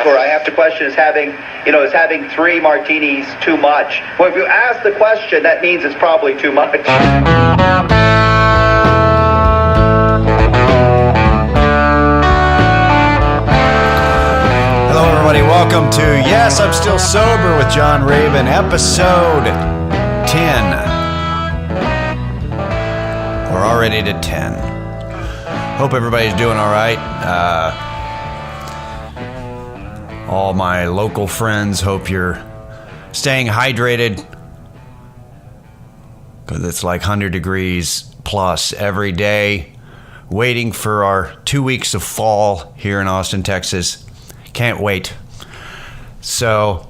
or I have to question, is having 3 martinis too much? Well, if you ask the question, that means it's probably too much. Hello, everybody. Welcome to Yes, I'm Still Sober with John Raven, episode 10. We're already to 10. Hope everybody's doing all right. All my local friends, hope you're staying hydrated, because it's like 100 degrees plus every day. Waiting for our 2 weeks of fall here in Austin, Texas. Can't wait. So,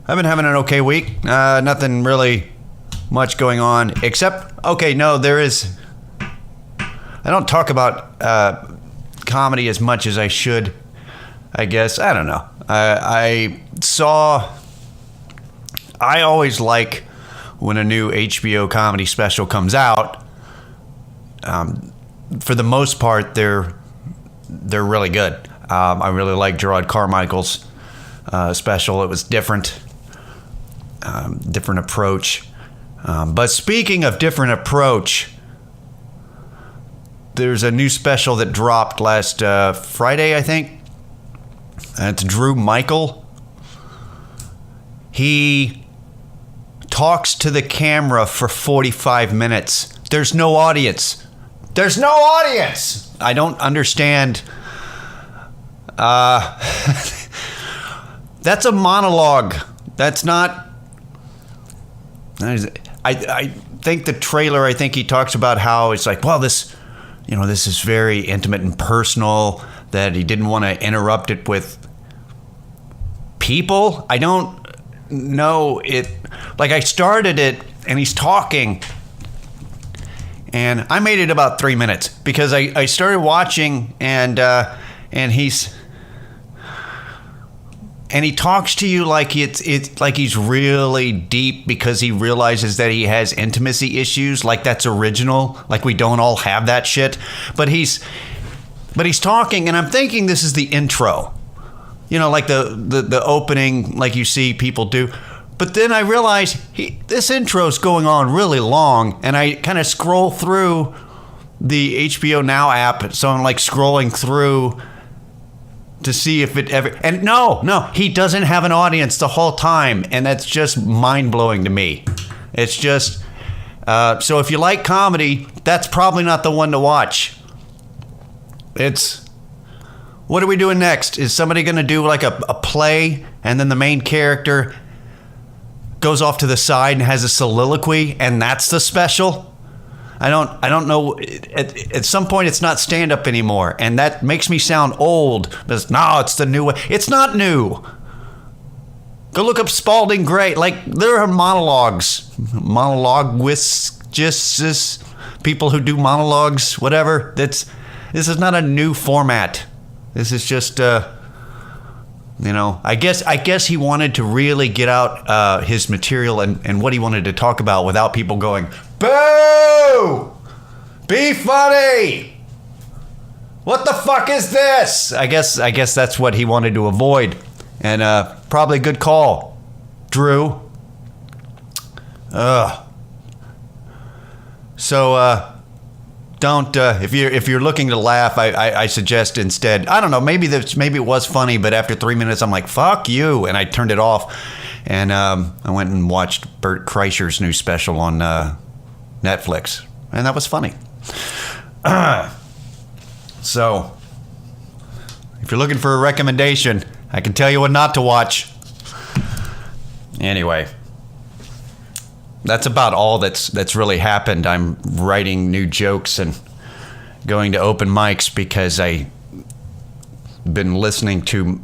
I've been having an okay week. Nothing really much going on, except, there is. I don't talk about comedy as much as I should, I guess. I don't know. I always like when a new HBO comedy special comes out. For the most part, they're really good. I really like Gerard Carmichael's special. It was different approach. But speaking of different approach, there's a new special that dropped last Friday, I think. It's Drew Michael. He talks to the camera for 45 minutes. There's no audience. I don't understand. That's a monologue. That's not. I think the trailer. I think he talks about how it's like, well, this is very intimate and personal. That he didn't want to interrupt it with people. I don't know it. Like, I started it and he's talking. And I made it about 3 minutes because I started watching and he talks to you like it's like he's really deep because he realizes that he has intimacy issues. Like, that's original. Like, we don't all have that shit. But he's talking, and I'm thinking this is the intro. Like the opening, like you see people do. But then I realize this intro's going on really long, and I kind of scroll through the HBO Now app, so I'm like scrolling through to see if it ever... And no, he doesn't have an audience the whole time, and that's just mind-blowing to me. It's just... so if you like comedy, that's probably not the one to watch. It's... What are we doing next? Is somebody going to do like a play, and then the main character goes off to the side and has a soliloquy, and that's the special? I don't know. At some point, it's not stand-up anymore, and that makes me sound old. But it's the new way. It's not new. Go look up Spalding Gray. Like, there are monologuists, people who do monologues, whatever. This is not a new format. This is just, I guess he wanted to really get out his material and what he wanted to talk about without people going, boo! Be funny! What the fuck is this? I guess that's what he wanted to avoid. And probably a good call, Drew. So, don't if you're looking to laugh, I suggest instead, I don't know, maybe it was funny, but after 3 minutes I'm like, fuck you, and I turned it off, and I went and watched Bert Kreischer's new special on Netflix, and that was funny. So if you're looking for a recommendation, I can tell you what not to watch. Anyway, that's about all that's really happened. I'm writing new jokes and going to open mics because I've been listening to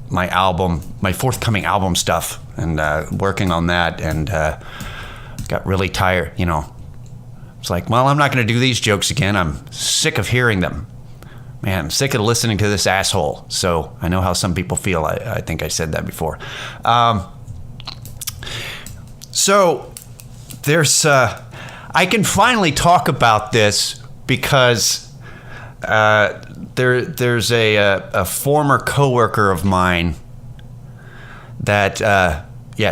my album, my forthcoming album stuff, and working on that, and got really tired. It's like, well, I'm not going to do these jokes again. I'm sick of hearing them. Man, I'm sick of listening to this asshole. So I know how some people feel. I think I said that before. So there's, I can finally talk about this because there's a former coworker of mine that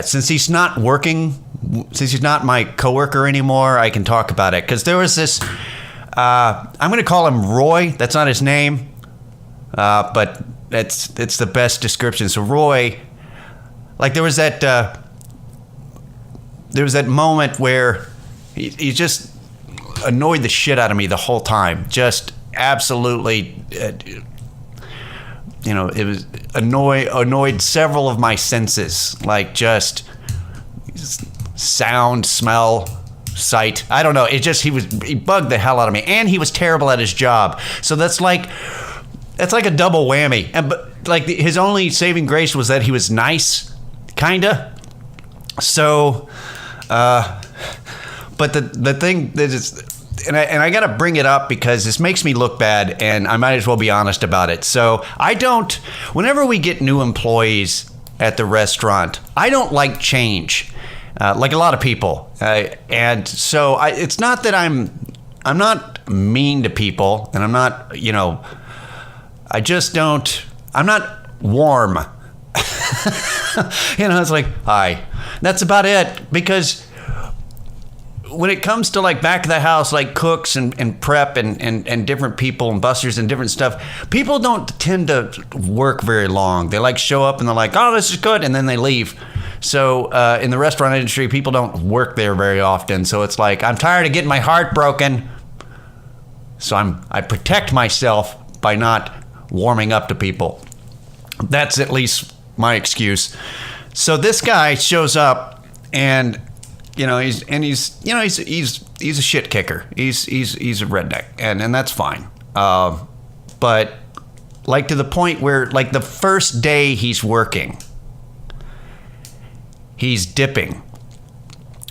since he's not working, since he's not my coworker anymore, I can talk about it. Because there was this, I'm going to call him Roy. That's not his name, but it's the best description. So Roy, like there was that moment where he just annoyed the shit out of me the whole time. Just absolutely, it was annoyed several of my senses, like just sound, smell, sight. I don't know. He bugged the hell out of me, and he was terrible at his job. So that's like a double whammy. But like his only saving grace was that he was nice, kinda. So, but the thing that is, and I got to bring it up because this makes me look bad, and I might as well be honest about it. So whenever we get new employees at the restaurant, I don't like change, like a lot of people. And so it's not that I'm not mean to people, and I'm not, I'm not warm. It's like, hi. That's about it, because when it comes to like back of the house, like cooks and prep and different people and busters and different stuff, people don't tend to work very long. They like show up and they're like, oh, this is good, and then they leave. So in the restaurant industry, people don't work there very often. So it's like, I'm tired of getting my heart broken. So I protect myself by not warming up to people. That's at least my excuse. So this guy shows up, and he's a shit kicker. He's a redneck, and that's fine. But like to the point where like the first day he's working, he's dipping,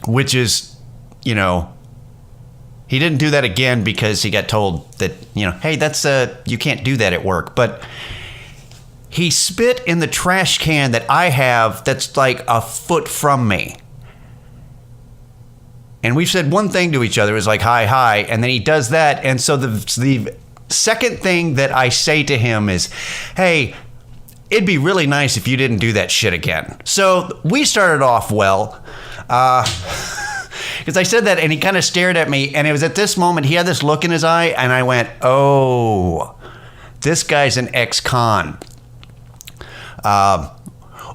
which is, he didn't do that again because he got told that, hey, that's you can't do that at work. But he spit in the trash can that I have that's like a foot from me. And we've said one thing to each other, is like, hi, and then he does that. And so the second thing that I say to him is, hey, it'd be really nice if you didn't do that shit again. So we started off well, because I said that, and he kind of stared at me, and it was at this moment he had this look in his eye, and I went, oh, this guy's an ex-con.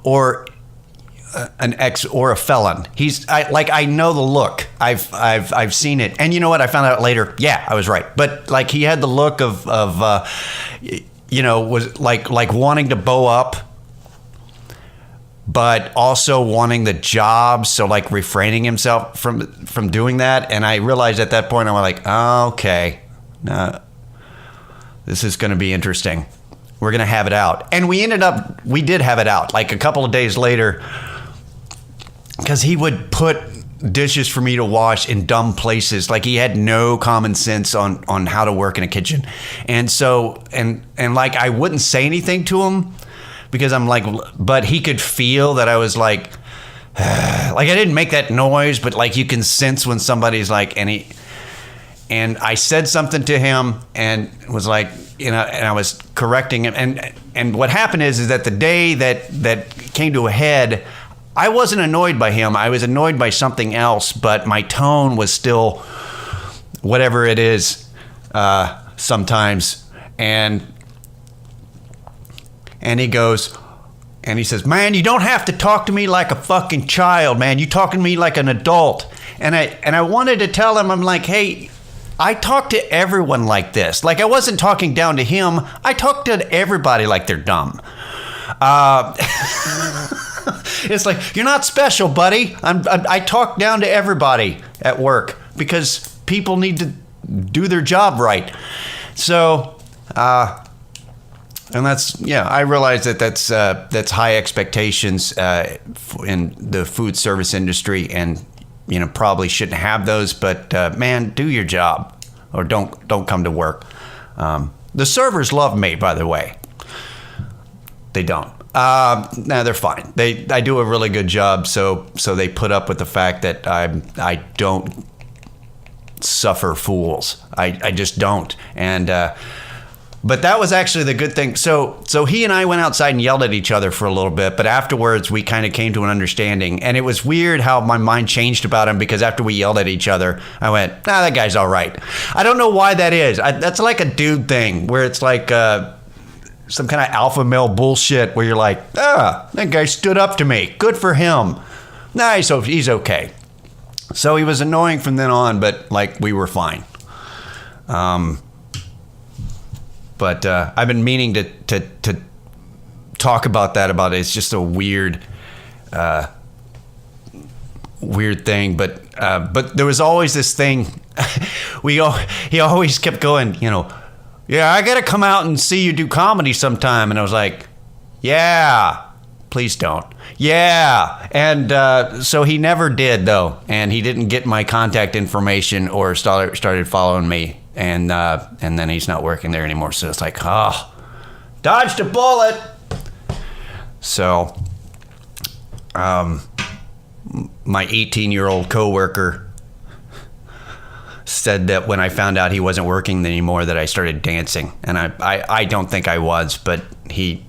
Or an ex or a felon. I know the look. I've seen it. And you know what? I found out later. Yeah, I was right. But like he had the look of was like wanting to bow up, but also wanting the job. So like refraining himself from doing that. And I realized at that point, I was like, oh, okay, this is going to be interesting. We're going to have it out. And we did have it out like a couple of days later, because he would put dishes for me to wash in dumb places. Like he had no common sense on how to work in a kitchen. And so, and like I wouldn't say anything to him because I'm like, but he could feel that I was like I didn't make that noise, but like you can sense when somebody's like, and I said something to him and was like, and I was correcting him. And what happened is that the day that came to a head, I wasn't annoyed by him. I was annoyed by something else, but my tone was still whatever it is sometimes. And he goes, and he says, man, you don't have to talk to me like a fucking child, man. You talking to me like an adult. And I wanted to tell him, I'm like, hey, I talk to everyone like this. Like I wasn't talking down to him. I talk to everybody like they're dumb. It's like, you're not special, buddy. I talk down to everybody at work because people need to do their job right. So, and I realize that's high expectations in the food service industry, and probably shouldn't have those. But man, do your job, or don't come to work. The servers love me, by the way. They don't. No, they're fine. I do a really good job, so they put up with the fact that I don't suffer fools. I just don't. And But that was actually the good thing. So he and I went outside and yelled at each other for a little bit, but afterwards we kind of came to an understanding. And it was weird how my mind changed about him, because after we yelled at each other, I went, that guy's all right. I don't know why that is. That's like a dude thing where it's like some kind of alpha male bullshit where you're like, that guy stood up to me. Good for him. Nah, he's okay. So he was annoying from then on, but like we were fine. But I've been meaning to talk about that. It's just a weird thing. But there was always this thing. He always kept going. Yeah, I gotta come out and see you do comedy sometime. And I was like, yeah, please don't. Yeah, and so he never did though, and he didn't get my contact information or started following me. And then he's not working there anymore. So it's like, dodged a bullet. So, my 18-year-old coworker said that when I found out he wasn't working anymore, that I started dancing. And I don't think I was, but he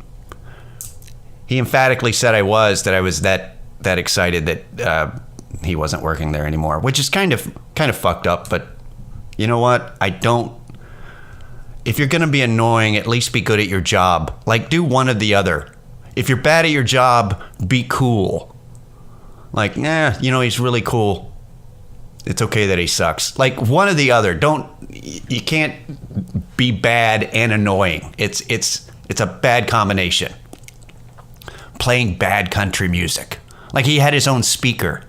emphatically said I was that excited that he wasn't working there anymore, which is kind of fucked up, but. You know what? If you're going to be annoying, at least be good at your job. Like, do one or the other. If you're bad at your job, be cool. Like, he's really cool. It's okay that he sucks. Like, one or the other. You can't be bad and annoying. It's a bad combination. Playing bad country music. Like, he had his own speaker.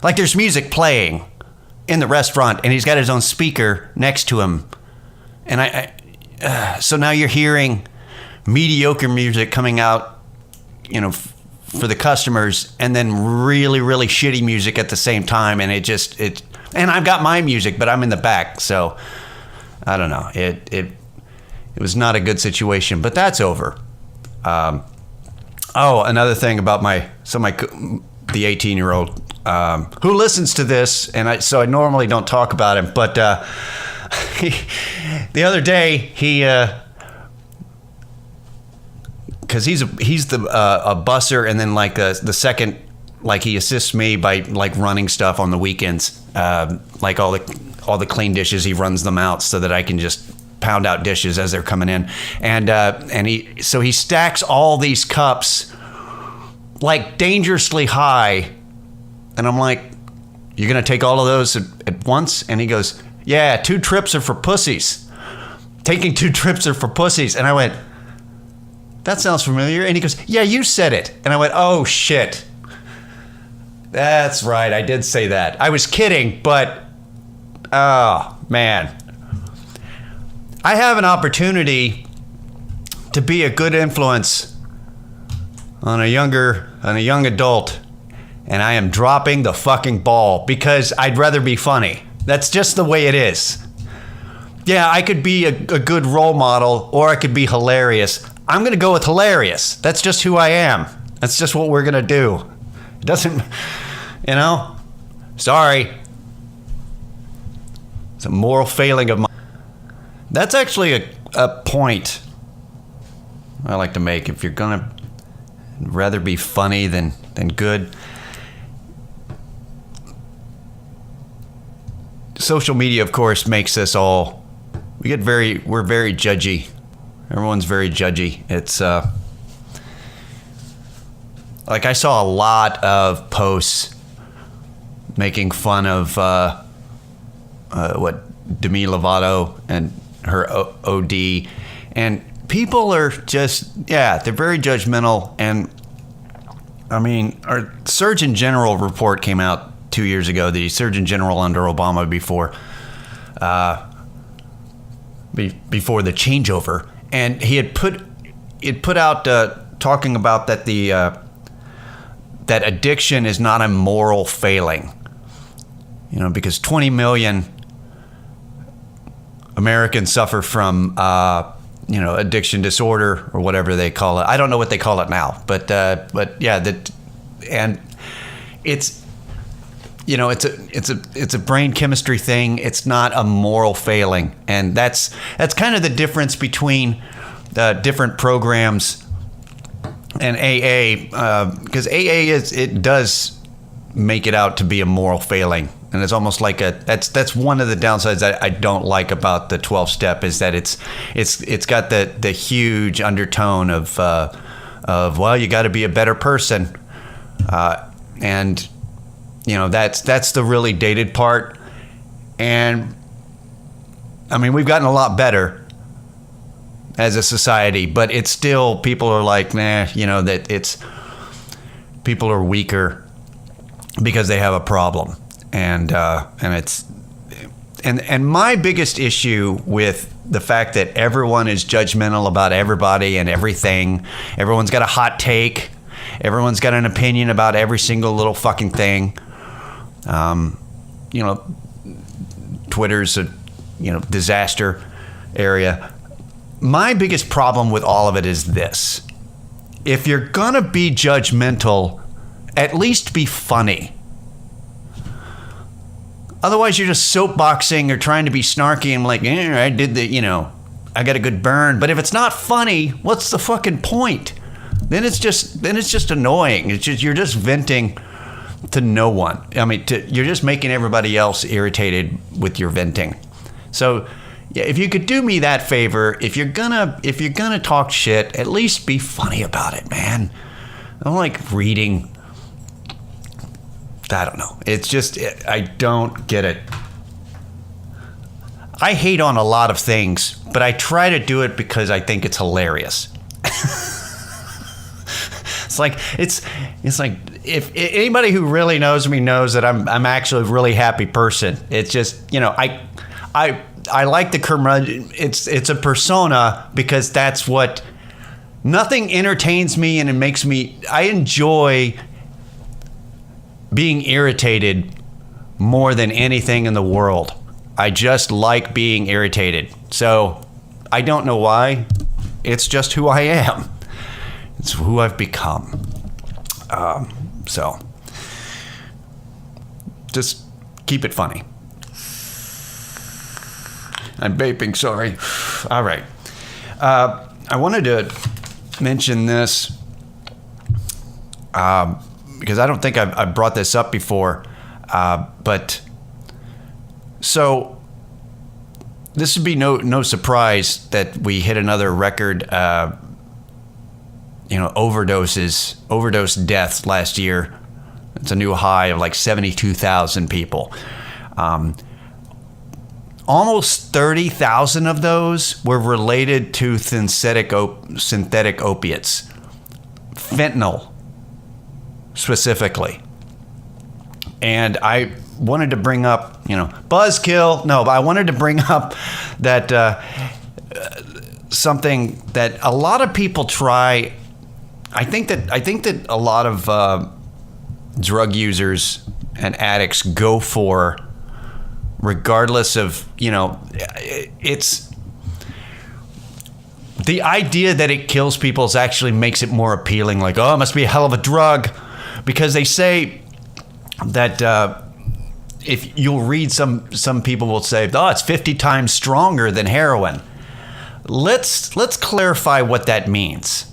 Like, there's music playing in the restaurant, and he's got his own speaker next to him, and so now you're hearing mediocre music coming out, for the customers, and then really, really shitty music at the same time, and and I've got my music, but I'm in the back, so I don't know. It was not a good situation, but that's over. Another thing about the 18-year-old. Who listens to this, and I normally don't talk about him, but the other day he, because he's a busser, and then like the second, like he assists me by like running stuff on the weekends, like all the clean dishes, he runs them out so that I can just pound out dishes as they're coming in, and he stacks all these cups like dangerously high. And I'm like, you're going to take all of those at once? And he goes, yeah, 2 trips are for pussies. Taking 2 trips are for pussies. And I went, that sounds familiar. And he goes, yeah, you said it. And I went, oh, shit. That's right. I did say that. I was kidding, but, oh, man. I have an opportunity to be a good influence on a young adult. And I am dropping the fucking ball because I'd rather be funny. That's just the way it is. Yeah, I could be a good role model, or I could be hilarious. I'm going to go with hilarious. That's just who I am. That's just what we're going to do. It doesn't, sorry. It's a moral failing of mine. That's actually a point I like to make. If you're going to rather be funny than good, social media, of course, makes us all, we're very judgy. Everyone's very judgy. It's like I saw a lot of posts making fun of Demi Lovato and her OD, and people are just, they're very judgmental. And I mean, our Surgeon General report came out 2 years ago, the Surgeon General under Obama before the changeover, and he had put out talking about that that addiction is not a moral failing, because 20 million Americans suffer from addiction disorder or whatever they call it. I don't know what they call it now, but yeah, and it's it's a brain chemistry thing. It's not a moral failing, and that's kind of the difference between the different programs and AA, because AA does make it out to be a moral failing, and it's almost like that's one of the downsides that I don't like about the 12-step, is that it's got the huge undertone of well, you got to be a better person, and that's the really dated part. And I mean, we've gotten a lot better as a society, but it's still, people are like, nah, that it's, people are weaker because they have a problem. And my biggest issue with the fact that everyone is judgmental about everybody and everything, everyone's got a hot take, everyone's got an opinion about every single little fucking thing. Twitter's a disaster area. My biggest problem with all of it is this: if you're gonna be judgmental, at least be funny. Otherwise, you're just soapboxing or trying to be snarky and like, I did I got a good burn. But if it's not funny, what's the fucking point? Then it's just annoying. You're just venting to no one. I mean, you're just making everybody else irritated with your venting. So, yeah, if you could do me that favor, if you're gonna talk shit, at least be funny about it, man. I don't like reading. I don't know. It's just, I don't get it. I hate on a lot of things, but I try to do it because I think it's hilarious. It's like if anybody who really knows me knows that I'm actually a really happy person. It's just, I like the curmudgeon. It's a persona, because that's what, nothing entertains me, and it makes me, I enjoy being irritated more than anything in the world. I just like being irritated. So I don't know why. It's just who I am. It's who I've become. So just keep it funny. I'm vaping, sorry. All right. I wanted to mention this because I don't think I've brought this up before. But so this would be no surprise that we hit another record, overdose deaths last year. It's a new high of like 72,000 people. Almost 30,000 of those were related to synthetic opiates, fentanyl specifically. And I wanted to bring up, buzzkill. No, but I wanted to bring up that something that a lot of people try. I think that a lot of drug users and addicts go for, regardless of, it's the idea that it kills people actually makes it more appealing. Like, oh, it must be a hell of a drug, because they say that if you'll read, some people will say, oh, it's 50 times stronger than heroin. Let's clarify what that means.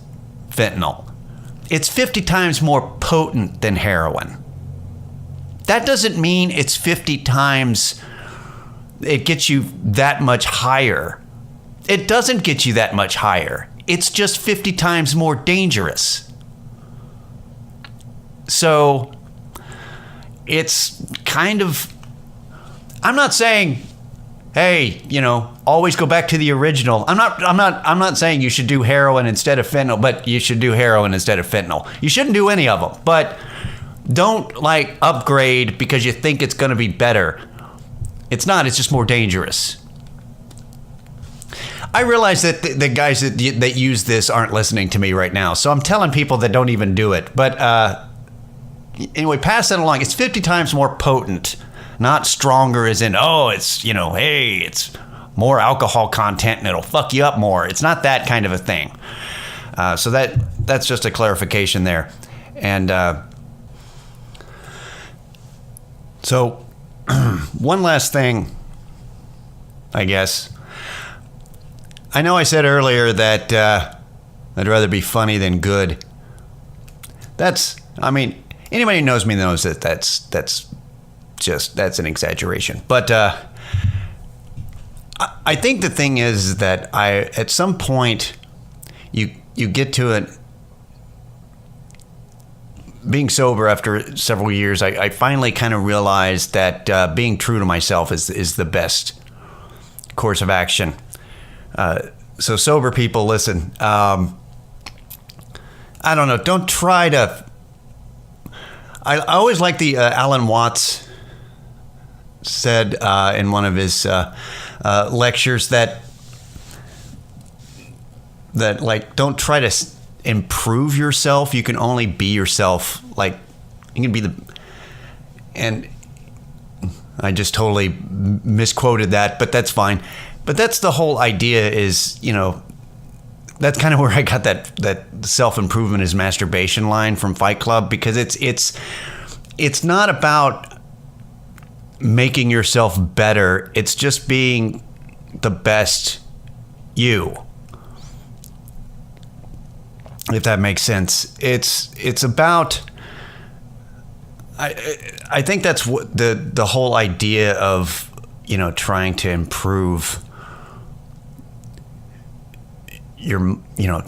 Fentanyl. It's 50 times more potent than heroin. That doesn't mean it's 50 times, it gets you that much higher. It doesn't get you that much higher. It's just 50 times more dangerous. So it's kind of, I'm not saying, hey, always go back to the original. I'm not saying you should do heroin instead of fentanyl, but you should do heroin instead of fentanyl. You shouldn't do any of them, but don't upgrade because you think it's going to be better. It's not, it's just more dangerous. I realize that the guys that use this aren't listening to me right now, so I'm telling people that don't even do it. But anyway, pass that along. It's 50 times more potent, not stronger as in, oh, it's, hey, it's more alcohol content and it'll fuck you up more. It's not that kind of a thing. So that's just a clarification there. And So, one last thing, I guess. I know I said earlier that I'd rather be funny than good. Anybody who knows me knows that that's an exaggeration. But I think the thing is that at some point you get to it. Being sober after several years, I finally kind of realized that being true to myself is the best course of action. So sober people, listen. I don't know. Don't try to. I always like the Alan Watts said in one of his lectures that like don't try to improve yourself. You can only be yourself. Like you can be and I just totally misquoted that, but that's fine. But that's the whole idea is, that's kind of where I got that self-improvement is masturbation line from Fight Club, because it's not about making yourself better. It's just being the best you. If that makes sense. It's about I think that's what the whole idea of, trying to improve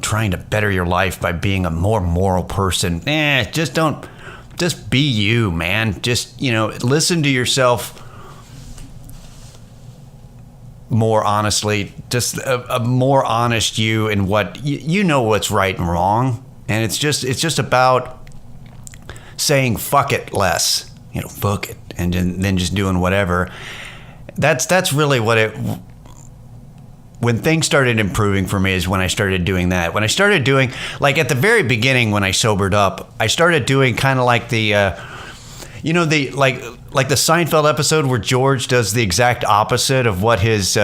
trying to better your life by being a more moral person. Just be you, man. Just, listen to yourself more honestly, just a more honest you and what you know what's right and wrong. And it's just about saying fuck it less, fuck it, and then just doing whatever. That's really what when things started improving for me is when I started doing that. When I started doing, like at the very beginning when I sobered up, I started doing kind of like the, like the Seinfeld episode where George does the exact opposite of what his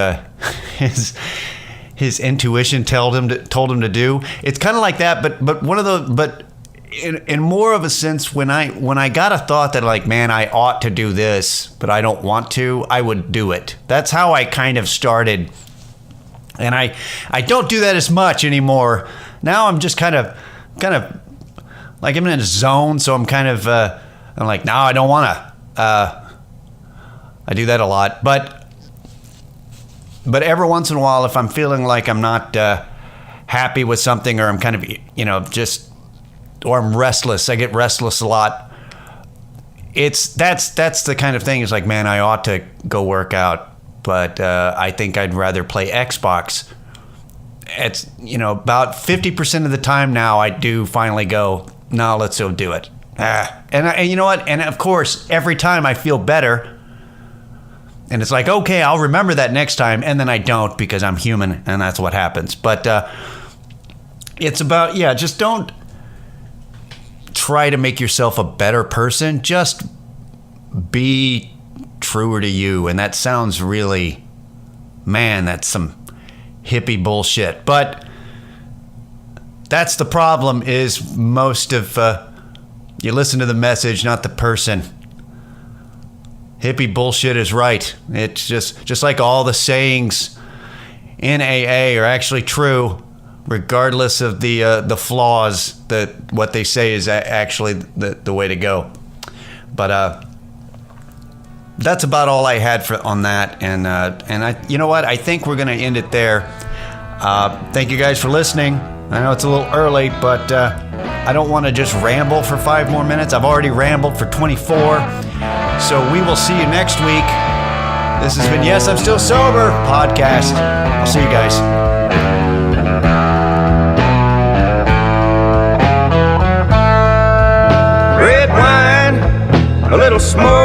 intuition told him to do. It's kind of like that, but one of the, but in more of a sense, when I got a thought that like, man, I ought to do this, but I don't want to, I would do it. That's how I kind of started. And I don't do that as much anymore. Now I'm just kind of like I'm in a zone. So I'm kind of, I'm like, no, I don't want to. I do that a lot, but every once in a while, if I'm feeling like I'm not happy with something, or I'm kind of, or I'm restless, I get restless a lot. That's the kind of thing. It's like, man, I ought to go work out. But I think I'd rather play Xbox. It's, about 50% of the time now I do finally go, no, let's go do it. And you know what? And of course, every time I feel better. And it's like, okay, I'll remember that next time. And then I don't, because I'm human and that's what happens. But it's about, just don't try to make yourself a better person. Just be truer to you. And that sounds really, man, that's some hippie bullshit. But that's the problem, is most of you listen to the message, not the person. Hippie bullshit is right. It's just like all the sayings in AA are actually true, regardless of the flaws. That what they say is actually the way to go. But that's about all I had on that, and you know what? I think we're gonna end it there. Thank you guys for listening. I know it's a little early, but I don't want to just ramble for 5 more minutes. I've already rambled for 24, so we will see you next week. This has been Yes, I'm Still Sober podcast. I'll see you guys. Red wine, a little smoke.